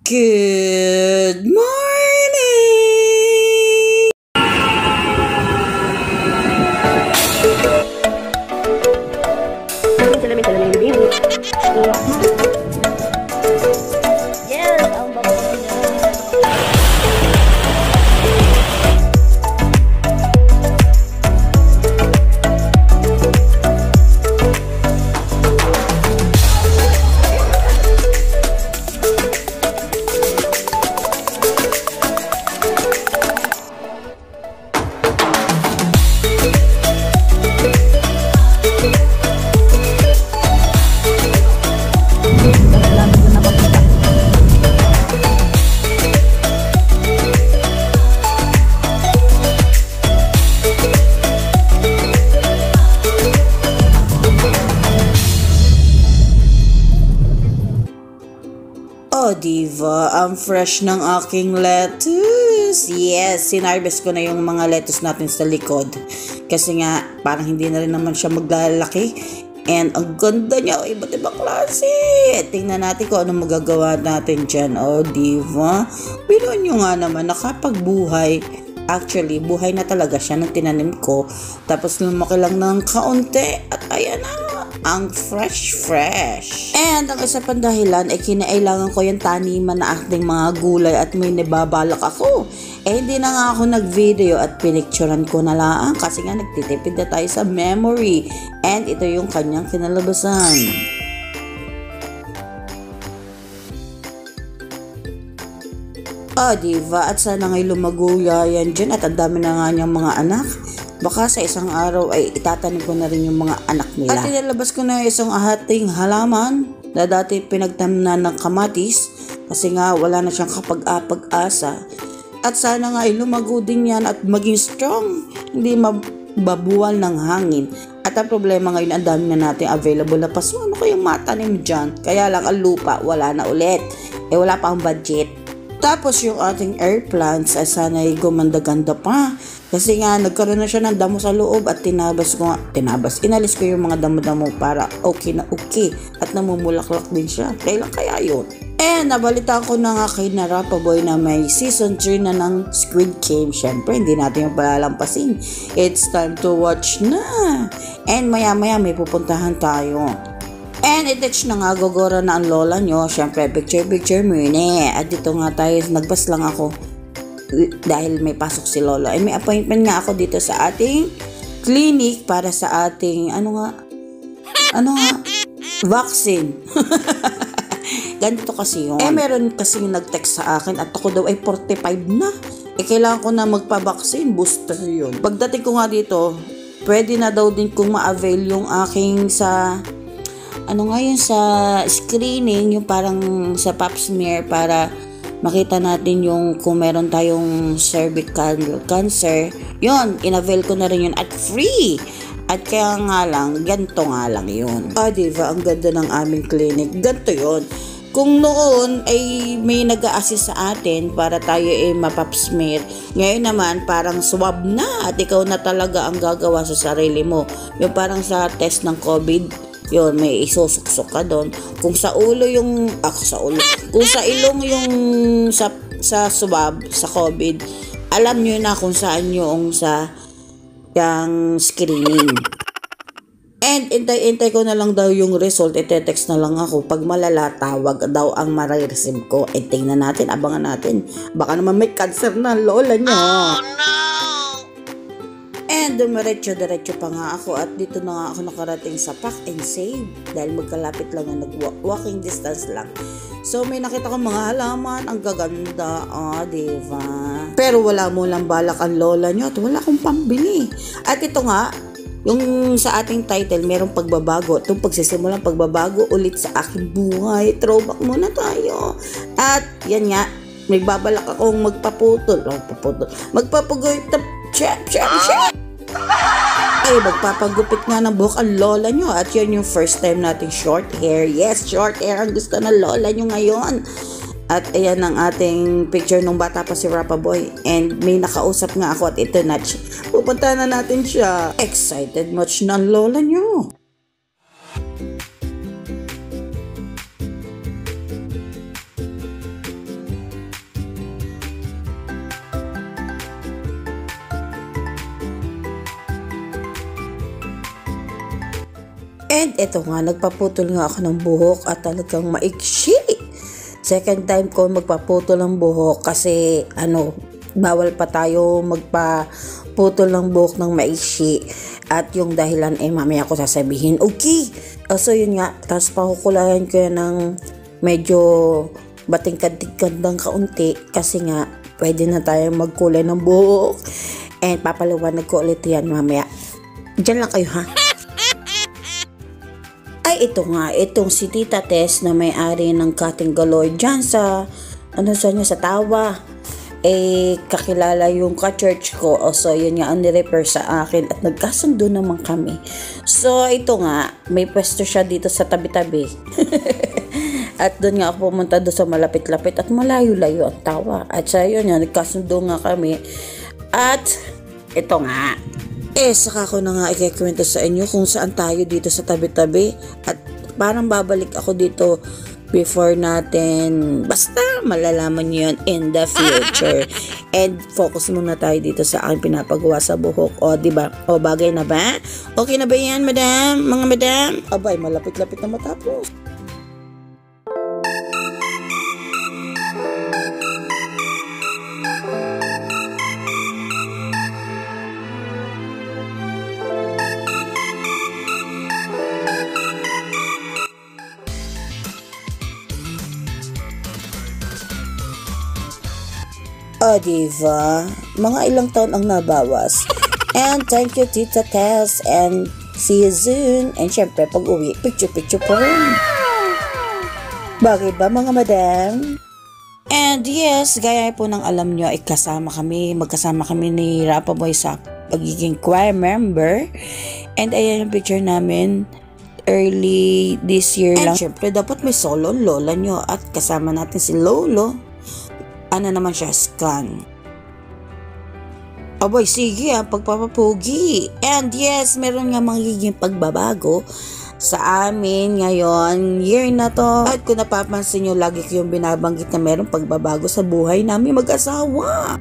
Good morning! Salamin, baby. Yes, ang bango niya. Oh, diva, ang fresh ng aking lettuce. Yes, sinarvest ko na yung mga lettuce natin sa likod. Kasi nga, parang hindi na rin naman siya maglalaki. And ang ganda niya, iba't ibang klase. Tingnan natin kung anong magagawa natin dyan. Oh, diva, binuon nyo nga naman, nakapagbuhay. Actually, buhay na talaga siya nung tinanim ko. Tapos lumaki lang ng kaunti. At ayan na, ang fresh. And ang isa pang dahilan ay kinailangan ko yung taniman na aking mga gulay at may nababalak ako. Eh hindi na nga ako nag-video at pinicturean ko na lang kasi nga nagtitipid na tayo sa memory. And ito yung kanyang kinalabasan. Diva, at sana nga'y lumaguya yan dyan at ang dami na nga niyang mga anak. Baka sa isang araw ay itatanim ko na rin yung mga anak nila. At inilabas ko na isang ahating halaman na dati pinagtamnan ng kamatis kasi nga wala na siyang kapag-asa. At sana nga ay lumago din yan at maging strong, hindi mababuwal ng hangin. At ang problema ngayon, ang dami na natin available na paso. Ano kayong matanim dyan? Kaya lang ang lupa, wala na ulit. Wala pa ang budget. Tapos yung ating air plants ay sana'y gumanda-ganda pa. Kasi nga nagkaroon na siya ng damo sa loob at inalis ko yung mga damo-damo para okay na okay. At namumulaklak din siya. Kailan kaya yun? Nabalitaan ko na nga kay Rapaboy na may season 3 na ng Squid Game. Siyempre, hindi natin yung palalampasin. It's time to watch na. And maya-maya may pupuntahan tayo. And itouch na nga gogora na ang lola nyo. Siyempre, picture muna. At dito nga tayo, nagbas lang ako. Dahil may pasok si lolo. May appointment nga ako dito sa ating clinic para sa ating, vaccine. Ganito kasi yun. Meron kasing nag-text sa akin at ako daw ay 45 na. Kailangan ko na magpa-vaccine. Booster yun. Pagdating ko nga dito, pwede na daw din kung ma-avail yung aking sa sa screening, yung parang sa pap smear para makita natin yung kung meron tayong cervical cancer. Yun, in-avail ko na rin yun at free. At kaya nga lang, ganito nga lang yun. Diva, ang ganda ng aming clinic. Ganito yun. Kung noon ay may nag-a-assist sa atin para tayo ay mapap smear, ngayon naman parang swab na at ikaw na talaga ang gagawa sa sarili mo. Yung parang sa test ng COVID, yun, may isusuksok ka doon. Kung sa ulo yung, kung sa ilong yung sa swab, sa COVID, alam nyo na kung saan yung sa yung screening. And intay ko na lang daw yung result, ite-text na lang ako. Pag malala, tawag daw ang marireceive ko. Tingnan natin, abangan natin. Baka naman may cancer na lola nyo. Oh no! And dumiretso pa nga ako at dito na nga ako nakarating sa Pack and Save dahil magkalapit lang na walking distance lang. So may nakita ko mga halaman, ang gaganda, diva. Pero wala mo lang balak ang lola nyo at wala akong pambili. At ito nga, yung sa ating title, merong pagbabago. Itong pagsisimulang pagbabago ulit sa aking buhay. Throwback muna tayo. At yan nga, may babalak akong magpaputol. Magpapagoy. Magpapagupit nga ng buhok ang lola nyo. At yun yung first time nating short hair. Yes, short hair ang gusto ng lola nyo ngayon. At ayan ang ating picture nung bata pa si Rapaboy. And may nakausap nga ako at ito na. Pupunta na natin siya. Excited much ng lola nyo. And eto nga, nagpaputol nga ako ng buhok at talagang maiksi. Second time ko magpaputol ng buhok kasi bawal pa tayo magpaputol ng buhok ng maiksi. At yung dahilan mamaya ko sasabihin. Okay. So yun nga, tapos pakukulayan ko yan ng medyo bating-kading-kadang kaunti kasi nga pwede na tayong magkulay ng buhok. And papaliwanag ko ulit yan mamaya. Diyan lang kayo ha. Ay ito nga, itong si Tita Tess na may-ari ng Cutting Galore dyan sa sa Tawa. Kakilala yung ka-church ko. So, yun nga ang nirefer sa akin at nagkasundo naman kami. So, ito nga, may pwesto siya dito sa tabi-tabi. At doon nga ako pumunta doon sa malapit-lapit at malayo-layo ang Tawa. At sa yun nga, nagkasundo nga kami. At, ito nga, saka ko na nga ikikwento sa inyo kung saan tayo dito sa tabi-tabi. At parang babalik ako dito before natin, basta malalaman nyo yan in the future. And focus muna tayo dito sa aking pinapagawa sa buhok. O, diba? O, bagay na ba? Okay na ba yan, madam? Mga madam? Abay, malapit-lapit na matapos. O, diba? Mga ilang taon ang nabawas. And thank you, Tita Tess. And see you soon. And syempre, pag uwi, picture-picture po rin. Bagay ba, mga madam? And yes, gaya po ng alam nyo, magkasama kami ni Rapa Boy sa pagiging choir member. And ayan yung picture namin early this year lang. And syempre, dapat may solo lola nyo. At kasama natin si Lolo. Naman siya, scan. Aboy, sige pagpapapugi. And yes, meron nga magiging pagbabago sa amin ngayon, year na to. At kung napapansin nyo, lagi ko yung binabanggit na meron pagbabago sa buhay namin mag-asawa.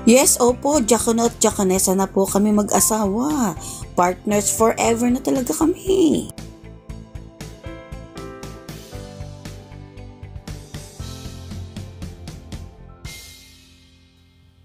Yes, opo, Diakono at Diakonesa na po kami mag-asawa. Partners forever na talaga kami.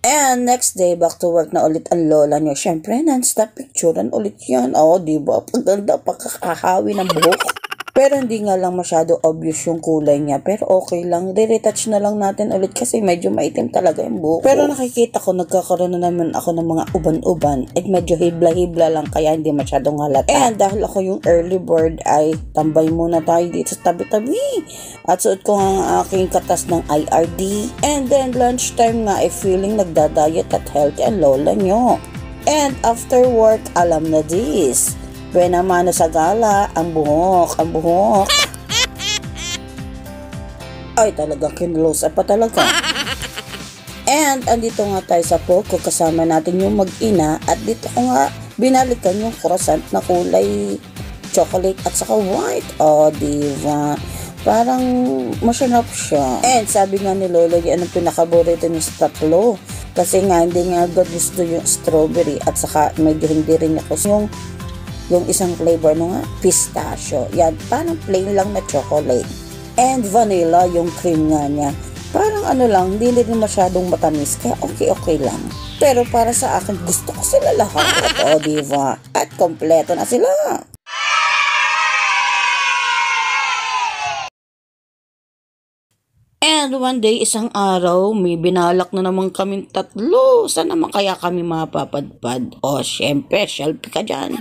And next day, back to work na ulit ang lola nyo. Siyempre, non-stop picturean ulit yan. Diba? Paganda, pagkakahawi ng buhok. Pero hindi nga lang masyado obvious yung kulay niya. Pero okay lang. Re-retouch na lang natin ulit kasi medyo maitim talaga yung buhok. Pero nakikita ko, nagkakaroon na naman ako ng mga uban-uban. At medyo hibla-hibla lang kaya hindi masyadong halata. And dahil ako yung early bird ay tambay muna tayo dito sa tabi-tabi. At suot ko ang aking katas ng IRD. And then lunchtime nga ay feeling nagda-diet at healthy ang lola nyo. And after work, alam na this. Buena mano sa gala, ang buhok. Ay, talaga kinlose pa talaga. And andito nga tayo sa Poco, kasama natin yung mag-ina. At dito ko nga binalikan yung croissant na kulay chocolate at saka white. Diba? Parang masarap siya. And sabi nga ni Lolo, anong pinakaborito niya sa tatlo? Kasi nga hindi nga gusto yung strawberry at saka medyo hindi rin ako yung isang flavor nga, pistachio. Yan, parang plain lang na chocolate. And vanilla, yung cream nga niya. Parang lang, hindi rin masyadong matamis, kaya okay lang. Pero para sa akin, gusto ko sila lahat. Diba? At kompleto na sila. And one day, isang araw, may binalak na naman kaming tatlo. Saan naman kaya kami mapapadpad? Syempre, selfie ka dyan.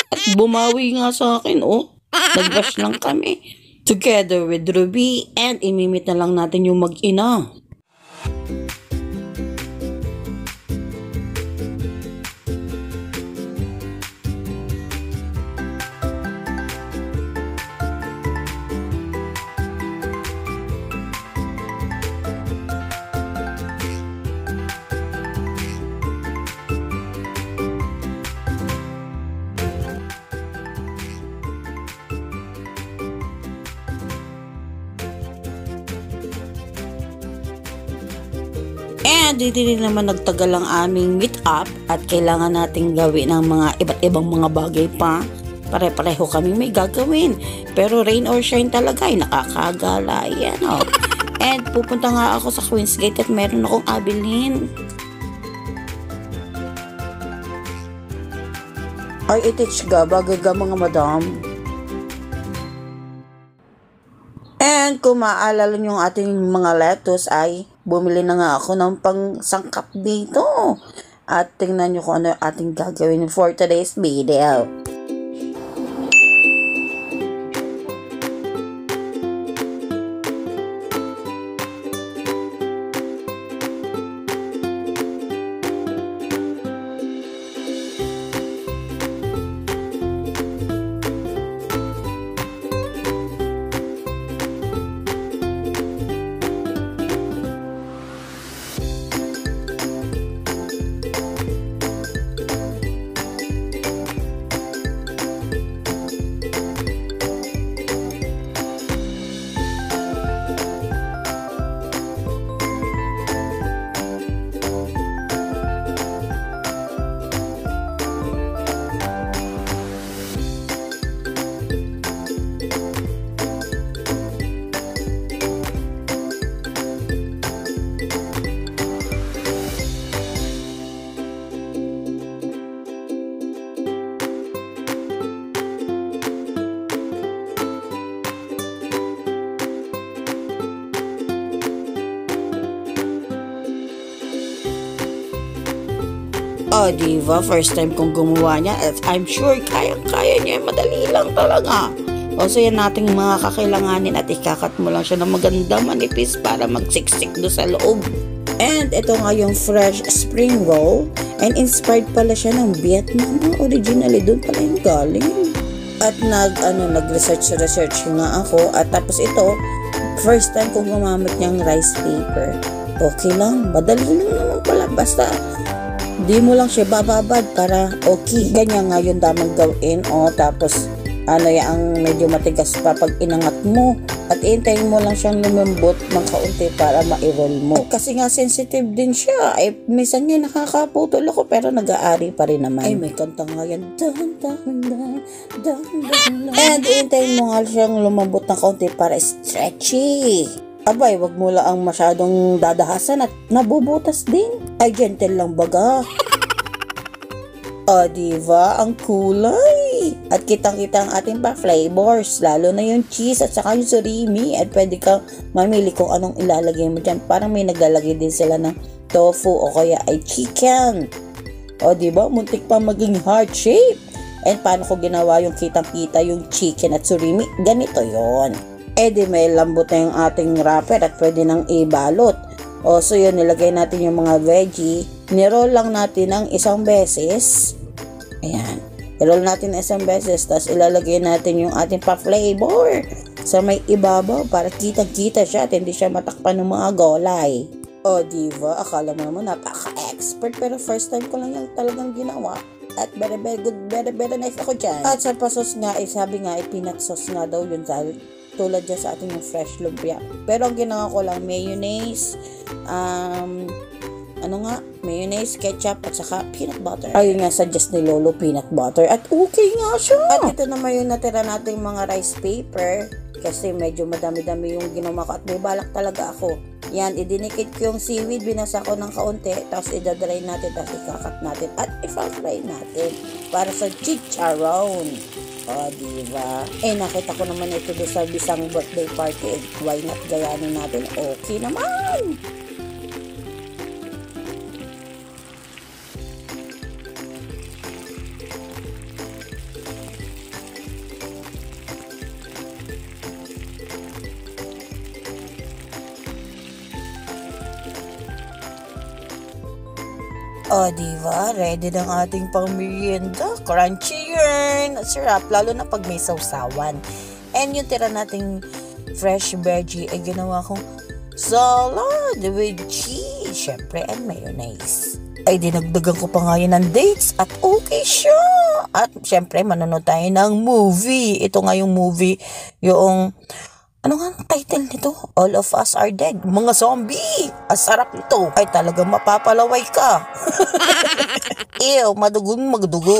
At bumawi nga sa akin, nag-bash lang kami. Together with Ruby, and imimit na lang natin yung mag-ina. And dito rin naman nagtagal ang aming meet up at kailangan nating gawin ng mga iba't ibang mga bagay pa. Pare-pareho kami may gagawin. Pero rain or shine talaga ay nakakagala. Yan o. And pupunta nga ako sa Queen's Gate at meron akong abilhin. Ay, itich ga, bagay ga mga madam. And kung maaalala nyo yung ating mga lettuce ay bumili na nga ako ng pangsangkap dito. At tingnan nyo kung ano ating gagawin for today's video. Oh, diba? First time kong gumawa niya at I'm sure kayang-kaya niya. Madali lang talaga. O, so yan nating mga kakailanganin at ikakat mo lang siya ng maganda manipis para magsiksik do sa loob. And ito nga yung fresh spring roll. And inspired pala siya ng Vietnam. Originally, doon pala yung galing. At nag-research nga ako. At tapos ito, first time kong gumamit niyang rice paper. Okay lang. Madali lang naman pala. Basta di mo lang siya bababad para okay. Ganyan nga yung damang gawin. O, tapos, ang medyo matigas pa pag inangat mo. At iintayin mo lang siyang lumambot ng kaunti para ma-roll mo. Kasi nga sensitive din siya. Minsan nga nakakaputol ako pero nag-aari pa rin naman. Ay, may kanta nga yan. And iintayin mo nga siyang lumambot ng kaunti para stretchy. Abay, wag mo lang masyadong dadahasan at nabubutas din. Ay, gentle lang baga. O, diba? Ang kulay. At kitang-kita ang ating pa-flavors. Lalo na yung cheese at saka yung surimi. At pwede kang mamili kung anong ilalagay mo dyan. Parang may naglalagay din sila ng tofu o kaya ay chicken. O, diba? Muntik pa maging heart shape. And paano ko ginawa yung kitang-kita yung chicken at surimi? Ganito yon. Di may lambot na yung ating wrapper at pwede nang ibalot. O, so yun, nilagay natin yung mga veggie. Niroll lang natin ng isang beses. Ayan. I-roll natin ng isang beses. Tapos ilalagay natin yung ating pa-flavor sa may ibabaw para kitang-kita siya at hindi siya matakpan ng mga gulay. O, diba? Akala mo naman napaka-expert pero first time ko lang yung talagang ginawa. At very good, very nice ako dyan. At sa pasos nga, sabi nga, peanut sauce nga daw yun tulad dyan sa ating yung fresh lumpia. Pero ang ginawa ko lang, mayonnaise, mayonnaise, ketchup, at saka peanut butter. Ayun nga, suggest ni Lolo, peanut butter. At okay nga siya. At ito naman yung natira nating mga rice paper. Kasi medyo madami-dami yung ginawa ko. At may balak talaga ako. Yan, idinikit ko yung seaweed, binasa ko ng kaunti, tapos idadry natin, tapos ikakat natin, at i-fry natin para sa chicharon. O, diba? Nakita ko naman ito doon sa bisang birthday party. Why not gayanin natin? Okay naman! O, diba? Ready ng ating pang-merienda. Crunchy yarn. Sarap, lalo na pag may sausawan. And yung tira nating fresh veggie ay ginawa kong salad with cheese. Syempre, and mayonnaise. Ay, dinagdagan ko pa nga yun ng dates at okay siya. At syempre, manonood tayo ng movie. Ito nga yung movie, yung Ano nga ang title nito? All of Us Are Dead. Mga zombie! Ang sarap nito. Ay talagang mapapalaway ka. Ew, madugon magdugo.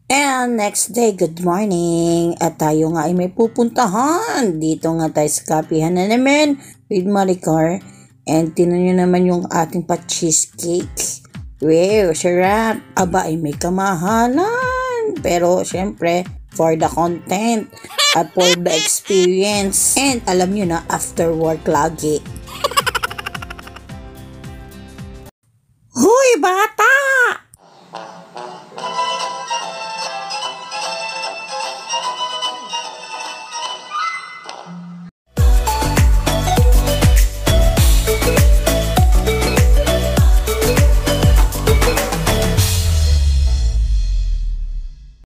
And next day, good morning. At tayo nga ay may pupuntahan. Dito nga tayo sa kapihan na naman with Maricar. And tinan nyo naman yung ating pa-cheesecake. Wow, sarap. Aba ay may kamahalan. Pero syempre, for the content at for the experience. And alam nyo na, after work lagi. Hoy, bata!